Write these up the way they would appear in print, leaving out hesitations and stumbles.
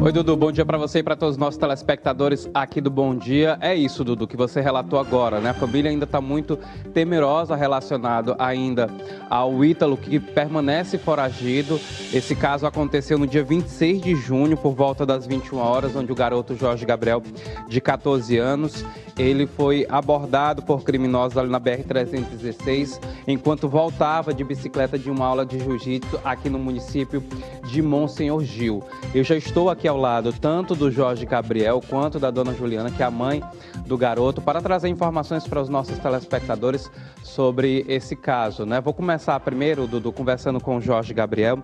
Oi, Dudu, bom dia para você e para todos os nossos telespectadores aqui do Bom Dia. É isso, Dudu, que você relatou agora, né? A família ainda está muito temerosa relacionado ainda ao Ítalo, que permanece foragido. Esse caso aconteceu no dia 26 de junho, por volta das 21 horas, onde o garoto Jorge Gabriel, de 14 anos, ele foi abordado por criminosos ali na BR-316, enquanto voltava de bicicleta de uma aula de jiu-jitsu aqui no município de Monsenhor Gil. Eu já estou aqui ao lado tanto do Jorge Gabriel quanto da dona Juliana, que é a mãe do garoto, para trazer informações para os nossos telespectadores sobre esse caso, né? Vou começar primeiro, Dudu, conversando com o Jorge Gabriel.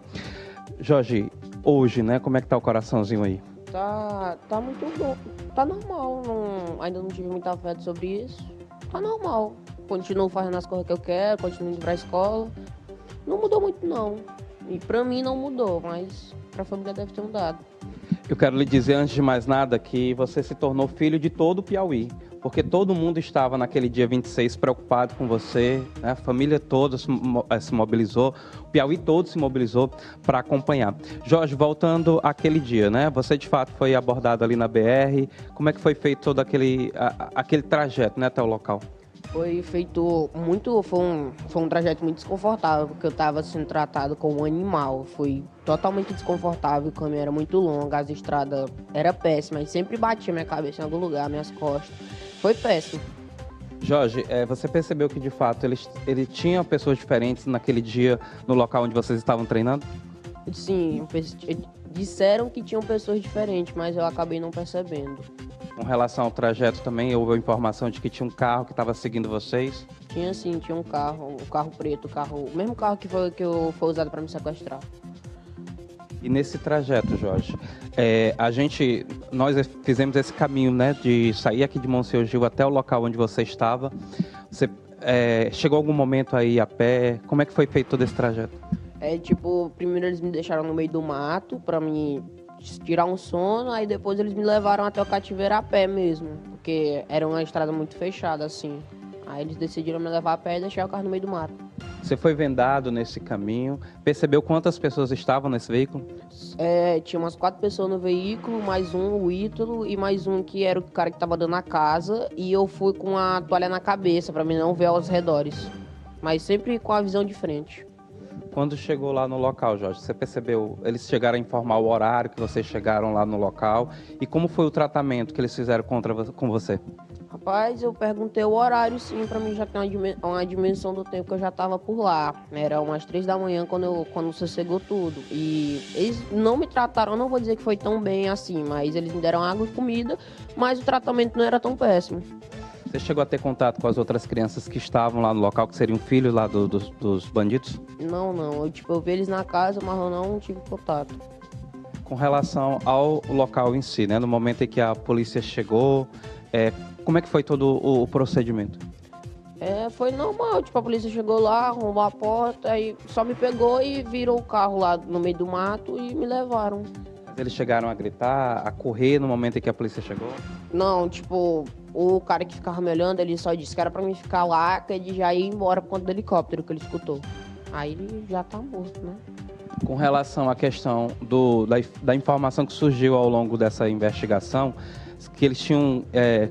Jorge, hoje, né, como é que tá o coraçãozinho aí? Tá muito bom, tá normal, ainda não tive muita afeto sobre isso, tá normal. Continuo fazendo as coisas que eu quero, continuo indo pra escola, não mudou muito não. E pra mim não mudou, mas pra família deve ter mudado. Eu quero lhe dizer, antes de mais nada, que você se tornou filho de todo o Piauí, porque todo mundo estava naquele dia 26 preocupado com você, né? A família toda se mobilizou, o Piauí todo se mobilizou para acompanhar. Jorge, voltando àquele dia, né? Você de fato foi abordado ali na BR, como é que foi feito todo aquele trajeto, né, até o local? Foi um trajeto muito desconfortável, porque eu estava sendo tratado como um animal. Foi totalmente desconfortável, o caminho era muito longo, as estradas eram péssimas, sempre batia minha cabeça em algum lugar, minhas costas. Foi péssimo. Jorge, você percebeu que de fato ele tinha pessoas diferentes naquele dia no local onde vocês estavam treinando? Sim, disseram que tinham pessoas diferentes, mas eu acabei não percebendo. Com relação ao trajeto também, houve a informação de que tinha um carro que estava seguindo vocês? Tinha sim, tinha um carro preto, o mesmo carro que foi usado para me sequestrar. E nesse trajeto, Jorge, nós fizemos esse caminho, né, de sair aqui de Monsenhor Gil até o local onde você estava. Você chegou algum momento aí a pé? Como é que foi feito todo esse trajeto? Primeiro eles me deixaram no meio do mato para me tirar um sono, aí depois eles me levaram até o cativeiro a pé mesmo, porque era uma estrada muito fechada assim. Aí eles decidiram me levar a pé e deixar o carro no meio do mato. Você foi vendado nesse caminho, percebeu quantas pessoas estavam nesse veículo? Tinha umas 4 pessoas no veículo, mais um, o Ítalo, e mais um que era o cara que tava dando a casa, e eu fui com a toalha na cabeça para mim não ver aos redores, mas sempre com a visão de frente. Quando chegou lá no local, Jorge, você percebeu, eles chegaram a informar o horário que vocês chegaram lá no local e como foi o tratamento que eles fizeram com você? Rapaz, eu perguntei o horário sim, pra mim já ter uma dimensão do tempo que eu já tava por lá. Era umas 3 da manhã quando sossegou tudo. E eles não me trataram, não vou dizer que foi tão bem assim, mas eles me deram água e comida, mas o tratamento não era tão péssimo. Você chegou a ter contato com as outras crianças que estavam lá no local, que seriam filhos lá dos bandidos? Não. Eu vi eles na casa, mas eu não tive contato. Com relação ao local em si, né? No momento em que a polícia chegou, como é que foi todo o procedimento? Foi normal, a polícia chegou lá, arrombou a porta, aí só me pegou e virou o carro lá no meio do mato e me levaram. Eles chegaram a gritar, a correr no momento em que a polícia chegou? Não, o cara que ficava me olhando, ele só disse que era pra mim ficar lá, que ele já ia embora por conta do helicóptero que ele escutou. Aí ele já tá morto, né? Com relação à questão da informação que surgiu ao longo dessa investigação, que eles tinham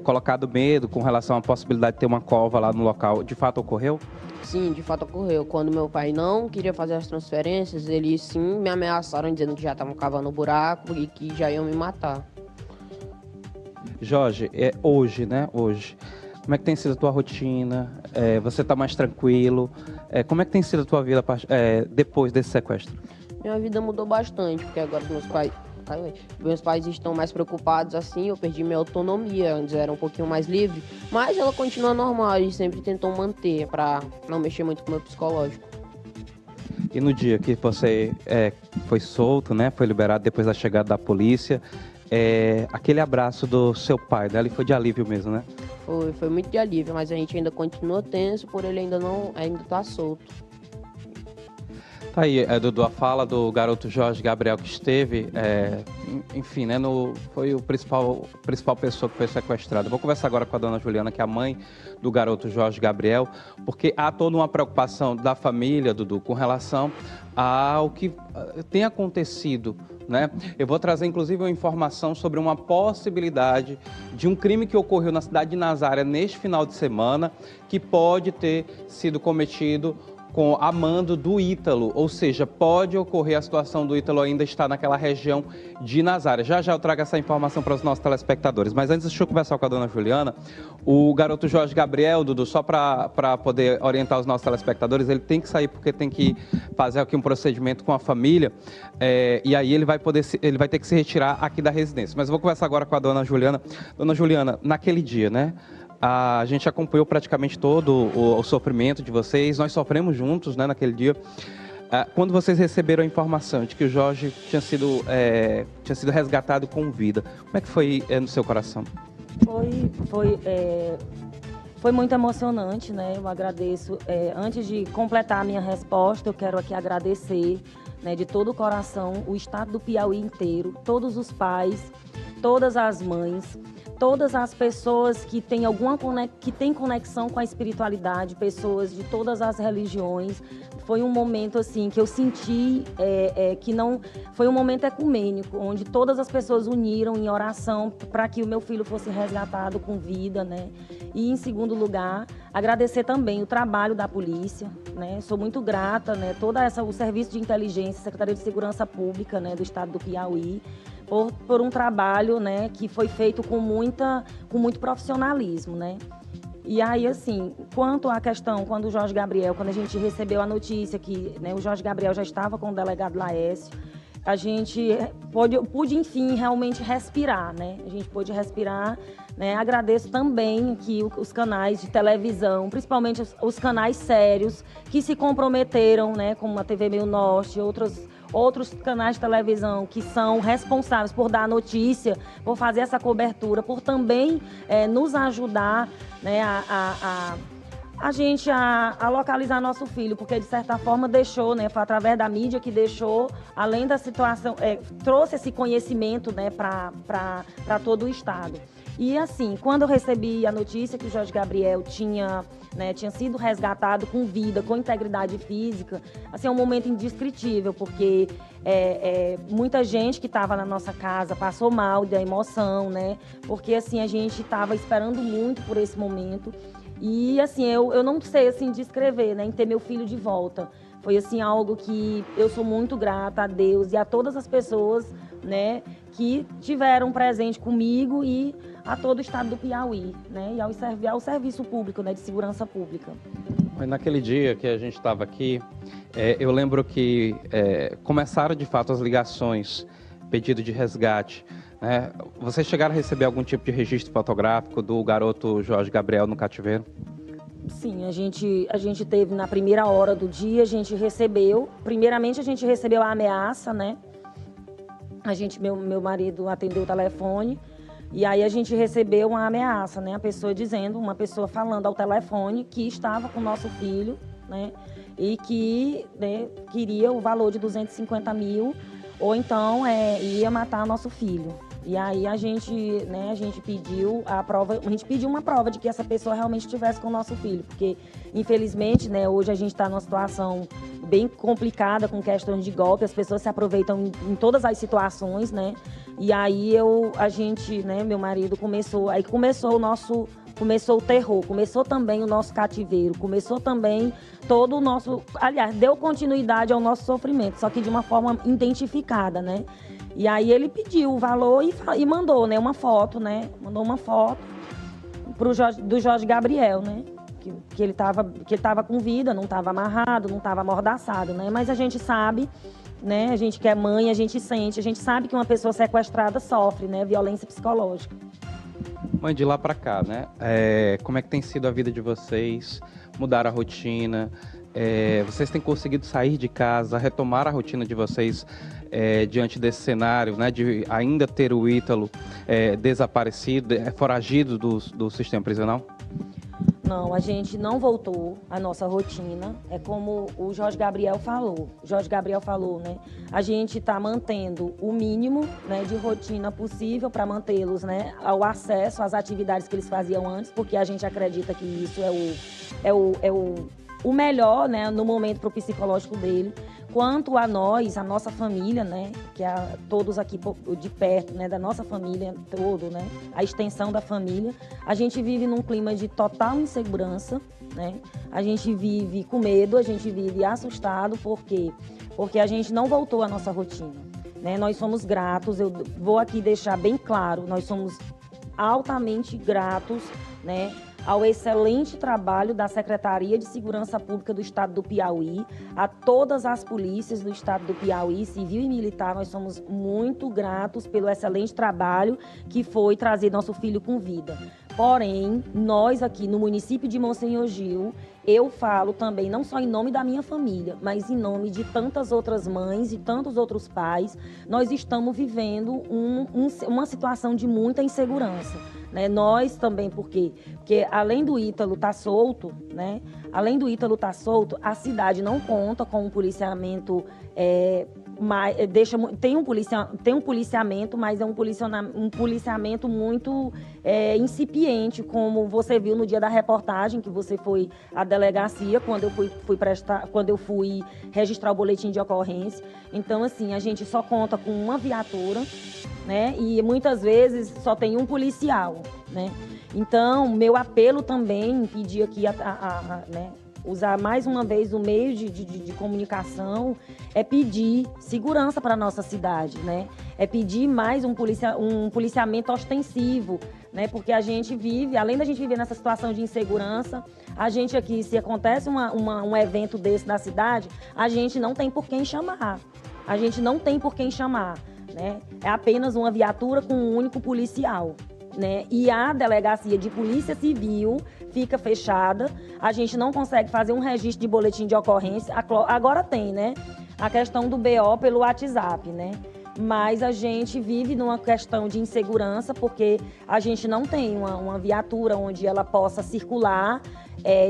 colocado medo com relação à possibilidade de ter uma cova lá no local, de fato ocorreu? Sim, de fato ocorreu. Quando meu pai não queria fazer as transferências, eles sim me ameaçaram dizendo que já estavam cavando o buraco e que já iam me matar. Jorge, hoje, né? Hoje, como é que tem sido a tua rotina? Você está mais tranquilo? Como é que tem sido a tua vida depois desse sequestro? Minha vida mudou bastante, porque agora meus pais estão mais preocupados assim, eu perdi minha autonomia, antes era um pouquinho mais livre, mas ela continua normal, eles sempre tentam manter para não mexer muito com o meu psicológico. E no dia que você foi solto, né? Foi liberado depois da chegada da polícia, aquele abraço do seu pai, né? Ele foi de alívio mesmo, né? Foi muito de alívio, mas a gente ainda continua tenso por ele ainda tá solto. Tá aí, Dudu, a fala do garoto Jorge Gabriel que esteve, enfim, né, foi o principal pessoa que foi sequestrada. Vou conversar agora com a dona Juliana, que é a mãe do garoto Jorge Gabriel, porque há toda uma preocupação da família, Dudu, com relação ao que tem acontecido, né? Eu vou trazer, inclusive, uma informação sobre uma possibilidade de um crime que ocorreu na cidade de Nazaré neste final de semana, que pode ter sido cometido a mando do Ítalo, ou seja, pode ocorrer a situação do Ítalo ainda estar naquela região de Nazaré. Já já eu trago essa informação para os nossos telespectadores, mas antes deixa eu conversar com a dona Juliana. O garoto Jorge Gabriel, Dudu, só para poder orientar os nossos telespectadores, ele tem que sair porque tem que fazer aqui um procedimento com a família, e aí ele vai ter que se retirar aqui da residência. Mas eu vou conversar agora com a dona Juliana. Dona Juliana, naquele dia, né? A gente acompanhou praticamente todo o sofrimento de vocês, nós sofremos juntos, né, naquele dia. Quando vocês receberam a informação de que o Jorge tinha sido resgatado com vida, como é que foi no seu coração? Foi muito emocionante, né? Eu agradeço. Antes de completar a minha resposta, eu quero aqui agradecer, né, de todo o coração, o estado do Piauí inteiro, todos os pais, todas as mães, todas as pessoas que têm conexão com a espiritualidade, pessoas de todas as religiões. Foi um momento assim que eu senti que não foi um momento ecumênico, onde todas as pessoas uniram em oração para que o meu filho fosse resgatado com vida, né? E em segundo lugar, agradecer também o trabalho da polícia, né? Sou muito grata, né? O serviço de inteligência, Secretaria de Segurança Pública, né, do estado do Piauí, por um trabalho, né, que foi feito com muito profissionalismo, né? E aí, assim, quanto à questão, quando o Jorge Gabriel, quando a gente recebeu a notícia que, né, o Jorge Gabriel já estava com o delegado Laércio, a gente pude, enfim, realmente respirar, né? A gente pôde respirar, né? Agradeço também que os canais de televisão, principalmente os canais sérios, que se comprometeram, né, como a TV Meio Norte, outros canais de televisão que são responsáveis por dar a notícia, por fazer essa cobertura, por também nos ajudar, né, a gente a localizar nosso filho, porque de certa forma deixou, né, foi através da mídia que deixou, além da situação, trouxe esse conhecimento, né, para todo o estado. E assim, quando eu recebi a notícia que o Jorge Gabriel tinha sido resgatado com vida, com integridade física, assim, é um momento indescritível, porque muita gente que estava na nossa casa passou mal da emoção, né? Porque assim, a gente estava esperando muito por esse momento. E assim, eu não sei assim, descrever, né, em ter meu filho de volta. Foi assim, algo que eu sou muito grata a Deus e a todas as pessoas, né, que tiveram presente comigo e a todo o estado do Piauí, né, e ao serviço público, né, de segurança pública. Mas naquele dia que a gente estava aqui, eu lembro que começaram de fato as ligações, pedido de resgate, né? Vocês chegaram a receber algum tipo de registro fotográfico do garoto Jorge Gabriel no cativeiro? Sim, a gente teve na primeira hora do dia, primeiramente a gente recebeu a ameaça, né? Meu marido atendeu o telefone e aí a gente recebeu uma ameaça, né? Uma pessoa falando ao telefone que estava com o nosso filho, né? E que, né, queria o valor de 250 mil ou então ia matar nosso filho. E aí a gente pediu uma prova de que essa pessoa realmente estivesse com o nosso filho, porque infelizmente, né, hoje a gente está numa situação bem complicada com questões de golpe, as pessoas se aproveitam em todas as situações, né? E aí né, meu marido começou o terror, começou também o nosso cativeiro, começou também todo o nosso, aliás, deu continuidade ao nosso sofrimento, só que de uma forma identificada, né? E aí ele pediu o valor e mandou, né, uma foto, né? Mandou uma foto do Jorge Gabriel, né? Que ele tava com vida, não estava amarrado, não estava amordaçado, né? Mas a gente sabe, né? A gente que é mãe, a gente sabe que uma pessoa sequestrada sofre, né? Violência psicológica. Mãe, de lá para cá, né? Como é que tem sido a vida de vocês? Mudar a rotina? Vocês têm conseguido sair de casa, retomar a rotina de vocês diante desse cenário, né? De ainda ter o Ítalo desaparecido, foragido do sistema prisional? Não, a gente não voltou à nossa rotina. É como o Jorge Gabriel falou. Né? A gente está mantendo o mínimo, né, de rotina possível para mantê-los, né, ao acesso às atividades que eles faziam antes, porque a gente acredita que isso o melhor, né, no momento para o psicológico dele. Quanto a nós, a nossa família, né, que é todos aqui de perto, né, da nossa família todo, né, a extensão da família, a gente vive num clima de total insegurança, né, a gente vive com medo, a gente vive assustado, por quê? Porque a gente não voltou à nossa rotina, né, nós somos gratos, eu vou aqui deixar bem claro, nós somos altamente gratos, né, ao excelente trabalho da Secretaria de Segurança Pública do Estado do Piauí, a todas as polícias do Estado do Piauí, civil e militar, nós somos muito gratos pelo excelente trabalho que foi trazer nosso filho com vida. Porém, nós aqui no município de Monsenhor Gil, eu falo também, não só em nome da minha família, mas em nome de tantas outras mães e tantos outros pais, nós estamos vivendo uma situação de muita insegurança. Né? Nós também, por quê? Porque além do Ítalo estar solto, né? Além do Ítalo estar solto, a cidade não conta com um policiamento, tem um policiamento, mas é um policiamento muito incipiente, como você viu no dia da reportagem, que você foi à delegacia, quando eu fui registrar o boletim de ocorrência. Então, assim, a gente só conta com uma viatura, né? E muitas vezes só tem um policial, né? Então, meu apelo também, pedir aqui né, usar mais uma vez o meio de comunicação, é pedir segurança para a nossa cidade, né? É pedir mais um policiamento ostensivo, né? Porque a gente vive, além da gente viver nessa situação de insegurança, a gente aqui, se acontece um evento desse na cidade, a gente não tem por quem chamar. A gente não tem por quem chamar, né? É apenas uma viatura com um único policial, né? E a delegacia de polícia civil fica fechada, a gente não consegue fazer um registro de boletim de ocorrência. Agora tem, né? A questão do BO pelo WhatsApp, né? Mas a gente vive numa questão de insegurança, porque a gente não tem uma viatura onde ela possa circular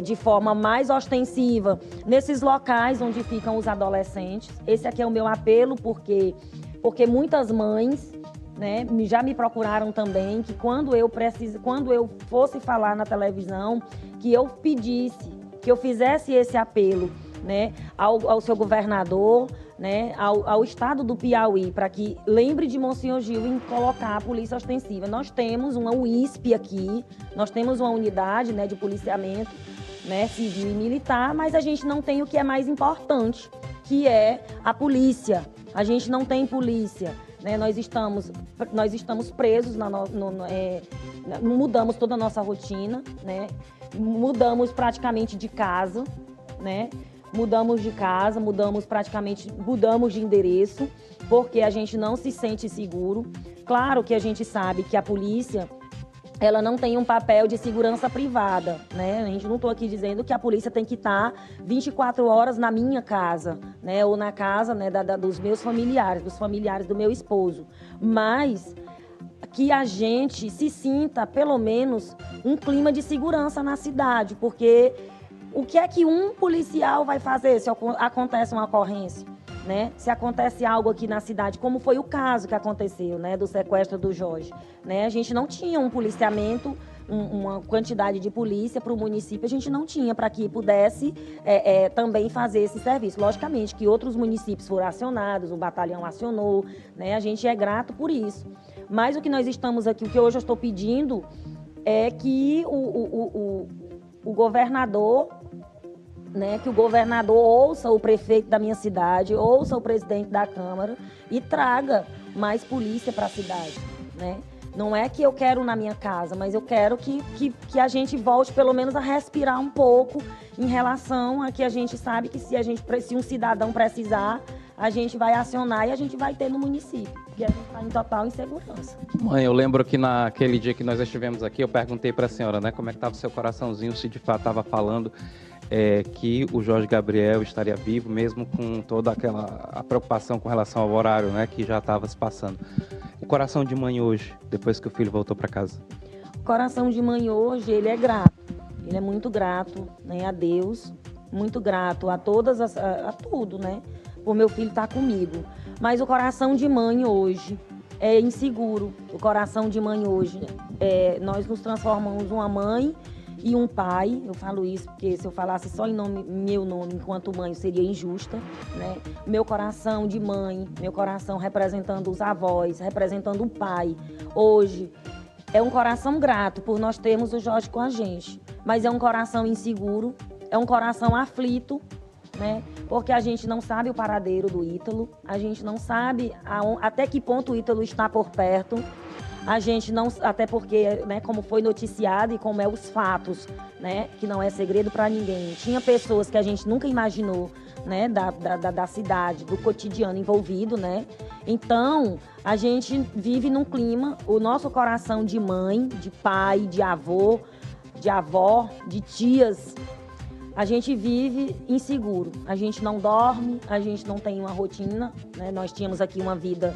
de forma mais ostensiva nesses locais onde ficam os adolescentes. Esse aqui é o meu apelo, porque muitas mães, né, já me procuraram também, que quando eu fosse falar na televisão, que eu pedisse, que eu fizesse esse apelo, né, ao seu governador, né, ao estado do Piauí, para que lembre de Monsenhor Gil em colocar a polícia ostensiva. Nós temos uma UISP aqui, nós temos uma unidade, né, de policiamento, né, civil e militar, mas a gente não tem o que é mais importante, que é a polícia. A gente não tem polícia, né? Nós estamos presos, mudamos toda a nossa rotina, né? Mudamos praticamente de casa, né? Mudamos de casa, mudamos de endereço, porque a gente não se sente seguro. Claro que a gente sabe que a polícia, ela não tem um papel de segurança privada, né? A gente não estou aqui dizendo que a polícia tem que estar 24 horas na minha casa, né? Ou na casa, né, dos meus familiares, dos familiares do meu esposo. Mas que a gente se sinta, pelo menos, um clima de segurança na cidade, porque o que é que um policial vai fazer se acontece uma ocorrência? Né? Se acontece algo aqui na cidade, como foi o caso que aconteceu, né, do sequestro do Jorge, né? A gente não tinha um policiamento, uma quantidade de polícia para o município, a gente não tinha para que pudesse também fazer esse serviço. Logicamente que outros municípios foram acionados, o batalhão acionou, né? A gente é grato por isso. Mas o que nós estamos aqui, o que hoje eu estou pedindo é que o governador, né, que o governador ouça o prefeito da minha cidade, ouça o presidente da Câmara e traga mais polícia para a cidade, né? Não é que eu quero na minha casa, mas eu quero que a gente volte pelo menos a respirar um pouco em relação a que a gente sabe que se um cidadão precisar, a gente vai acionar e a gente vai ter no município, porque a gente está em total insegurança. Mãe, eu lembro que naquele dia que nós estivemos aqui, eu perguntei para a senhora, né, como é que estava o seu coraçãozinho, se de fato estava falando que o Jorge Gabriel estaria vivo, mesmo com toda a preocupação com relação ao horário, né, que já estava se passando. O coração de mãe hoje, depois que o filho voltou para casa? O coração de mãe hoje, ele é grato. Ele é muito grato, né, a Deus, muito grato a a tudo, né, por meu filho estar comigo. Mas o coração de mãe hoje é inseguro. O coração de mãe hoje, nós nos transformamos uma mãe e um pai. Eu falo isso porque se eu falasse só meu nome enquanto mãe seria injusta, né? Meu coração de mãe, meu coração representando os avós, representando o pai. Hoje é um coração grato por nós termos o Jorge com a gente, mas é um coração inseguro, é um coração aflito, né? Porque a gente não sabe o paradeiro do Ítalo, a gente não sabe até que ponto o Ítalo está por perto, a gente não, até porque, né, como foi noticiado e como é os fatos, né, que não é segredo para ninguém. Tinha pessoas que a gente nunca imaginou, né, da cidade, do cotidiano envolvido, né? Então, a gente vive num clima, o nosso coração de mãe, de pai, de avô, de avó, de tias, a gente vive inseguro, a gente não dorme, a gente não tem uma rotina, né? Nós tínhamos aqui uma vida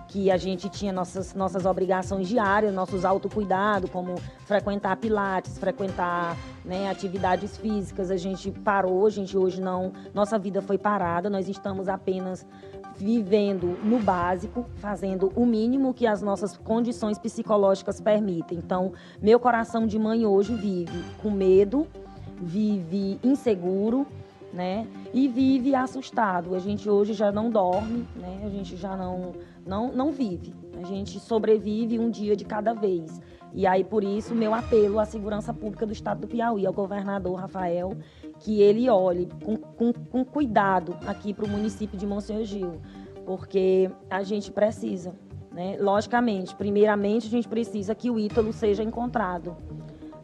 que a gente tinha nossas obrigações diárias, nossos autocuidados, como frequentar pilates, frequentar, né, atividades físicas. A gente parou, a gente hoje não, nossa vida foi parada, nós estamos apenas vivendo no básico, fazendo o mínimo que as nossas condições psicológicas permitem. Então, meu coração de mãe hoje vive com medo, vive inseguro, né? E vive assustado. A gente hoje já não dorme, né? A gente já não vive. A gente sobrevive um dia de cada vez. E aí, por isso, meu apelo à segurança pública do estado do Piauí, ao governador Rafael, que ele olhe com cuidado aqui para o município de Monsenhor Gil, porque a gente precisa, né? Logicamente, primeiramente, a gente precisa que o Ítalo seja encontrado.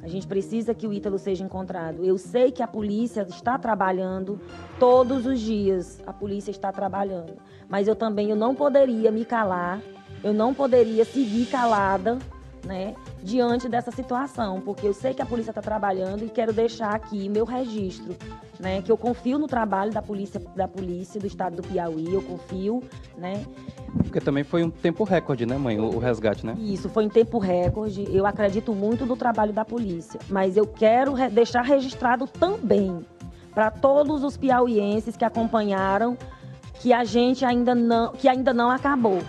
A gente precisa que o Ítalo seja encontrado. Eu sei que a polícia está trabalhando todos os dias. A polícia está trabalhando. Mas eu não poderia me calar, eu não poderia seguir calada, né, diante dessa situação, porque eu sei que a polícia está trabalhando e quero deixar aqui meu registro, né, que eu confio no trabalho da polícia do estado do Piauí, eu confio, né. Porque também foi um tempo recorde, né, mãe, o resgate, né? Isso, foi em tempo recorde, eu acredito muito no trabalho da polícia, mas eu quero deixar registrado também para todos os piauienses que acompanharam que a gente ainda não acabou.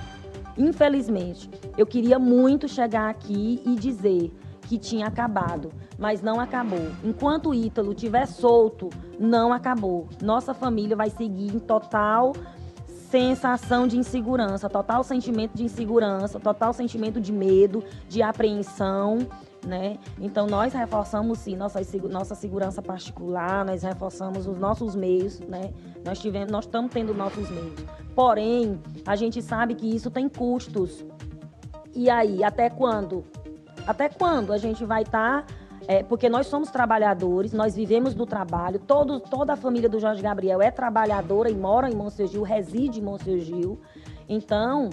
Infelizmente, eu queria muito chegar aqui e dizer que tinha acabado, mas não acabou. Enquanto o Ítalo estiver solto, não acabou. Nossa família vai seguir em total sensação de insegurança, total sentimento de insegurança, total sentimento de medo, de apreensão, né? Então, nós reforçamos, sim, nossa segurança particular, nós reforçamos os nossos meios, né? Nós estamos tendo nossos meios. Porém, a gente sabe que isso tem custos. E aí, até quando? Até quando a gente vai estar... porque nós somos trabalhadores, nós vivemos do trabalho, toda a família do Jorge Gabriel é trabalhadora e mora em Monsenhor Gil, reside em Monsenhor Gil. Então,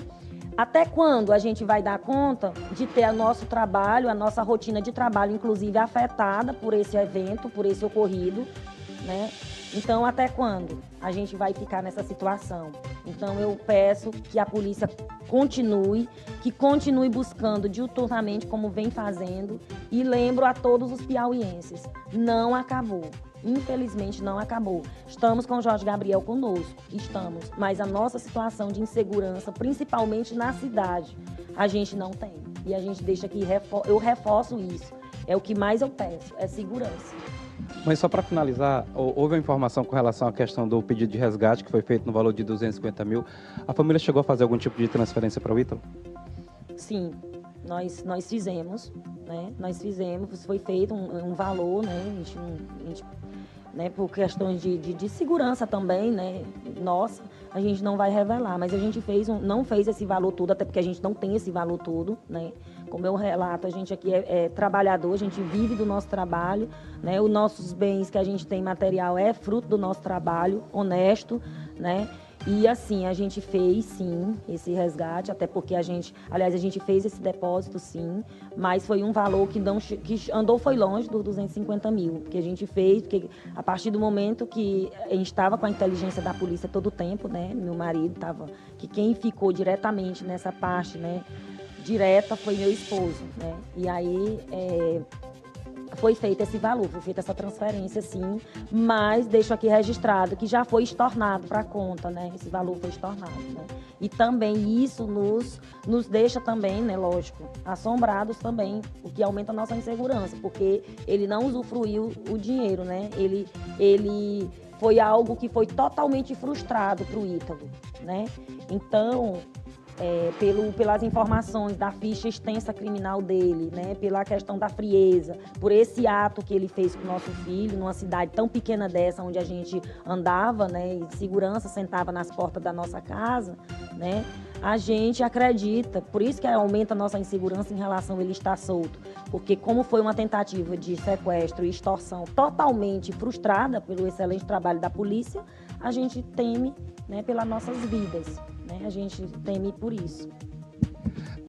até quando a gente vai dar conta de ter o nosso trabalho, a nossa rotina de trabalho, inclusive afetada por esse evento, por esse ocorrido, né? Então, até quando a gente vai ficar nessa situação? Então, eu peço que a polícia continue buscando diuturnamente como vem fazendo, e lembro a todos os piauienses, não acabou. Infelizmente, não acabou. Estamos com o Jorge Gabriel conosco, estamos, mas a nossa situação de insegurança, principalmente na cidade, a gente não tem. E a gente deixa aqui, eu reforço isso, é o que mais eu peço, é segurança. Mas só para finalizar, houve uma informação com relação à questão do pedido de resgate, que foi feito no valor de 250 mil. A família chegou a fazer algum tipo de transferência para o Ítalo? Sim, nós fizemos, né? Nós fizemos, foi feito um valor, né? A gente, né, por questões de segurança também, né? Nossa, a gente não vai revelar, mas a gente não fez esse valor todo, até porque a gente não tem esse valor todo, né? Como eu relato, a gente aqui é trabalhador, a gente vive do nosso trabalho, né? Os nossos bens que a gente tem material é fruto do nosso trabalho honesto, né? E assim, a gente fez sim esse resgate, até porque a gente fez esse depósito sim, mas foi um valor que foi longe dos 250 mil, que a gente fez, porque a partir do momento que a gente estava com a inteligência da polícia todo o tempo, né? Meu marido estava, que quem ficou diretamente nessa parte, né? Direta foi meu esposo, né? E aí foi feito esse valor, foi feita essa transferência, sim, mas deixo aqui registrado que já foi estornado para a conta, né? Esse valor foi estornado, né? E também isso nos deixa também, né, lógico, assombrados também, o que aumenta a nossa insegurança, porque ele não usufruiu o dinheiro, né? Ele foi algo que foi totalmente frustrado para o Ítalo, né? Então, pelas informações da ficha extensa criminal dele, né, pela questão da frieza, por esse ato que ele fez com o nosso filho, numa cidade tão pequena dessa, onde a gente andava, né, e de segurança sentava nas portas da nossa casa, né, a gente acredita, por isso que aumenta a nossa insegurança em relação a ele estar solto, porque como foi uma tentativa de sequestro e extorsão totalmente frustrada pelo excelente trabalho da polícia, a gente teme, né, pelas nossas vidas. A gente teme por isso.